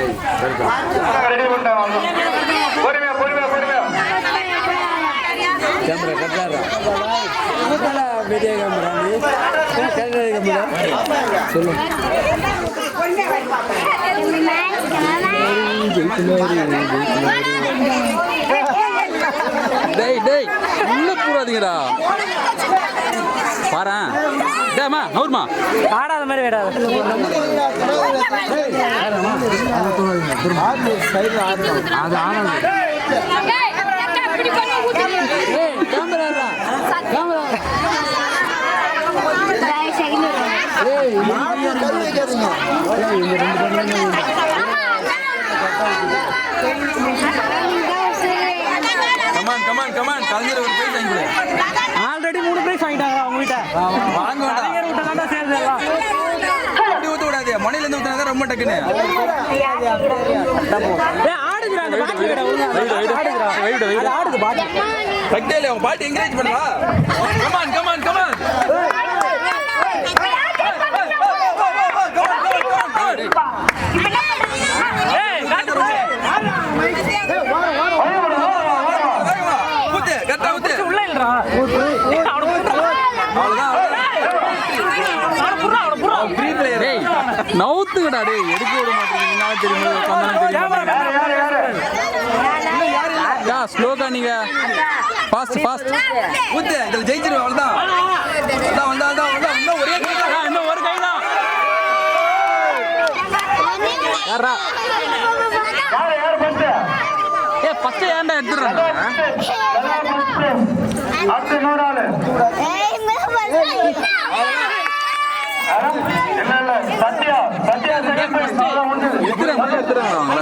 Ready பண்ணிட்டாங்க. பொறுமையா பொறுமையா பொறுமையா. கேமரா கட்டாரா வீடியோ கேமரா சொல்லு டேய் டேய் உள்ள போடாதீங்கடா பாரு டேமா நவுர்மா ஆடாத மாதிரி விடாது அது ஆனது camera camera come on come on come on கலைஞர் ஒரு பிரைஸ் வாங்கி ஆல்ரெடி 3 பிரைஸ் வாங்கிட்டாங்க அவங்க கிட்ட வாங்க கலைஞர் விட்ட தாண்டா சேர்ந்து எல்லாம் அப்படி ஊத்த விடாதே மணில இருந்து ஊத்துனா ரொம்ப டக்குன்னு டேய் ஆடுதுடா அந்த பாட்டு கிட்ட ஆடுதுடா அது ஆடுது பாட்டு பக்தேல அவங்க பாட்டு என்கரேஜ் பண்ணுவா கமான் கமான் கமான் ஏய் காட்டு போடு ஊத்து கரெக்ட்டா ஊத்து உள்ள இல்லடா டேய் நவுத்துங்கடா டேய் எடுக்க விட மாட்டீங்க என்ன தெரியுமா சொன்னா தெரியுமா யா ஸ்லோகா நீங்க ஃபாஸ்ட் ஃபாஸ்ட் ஊத்து இதுல ஜெயிச்சிரு அவ்வளவுதான் அதான் இன்னும் ஒரே கை தான் இன்னும் ஒரு கை தான் யாரா யார் ஃபர்ஸ்ட்? ஏய் ஃபர்ஸ்ட் ஏன்டா எடுத்துறடா அடுத்து இன்னொரு ஆளு. இல்ல இல்ல சத்யா சத்யா செகண்ட் பிரைஸ். எடுத்துறங்க அவங்கள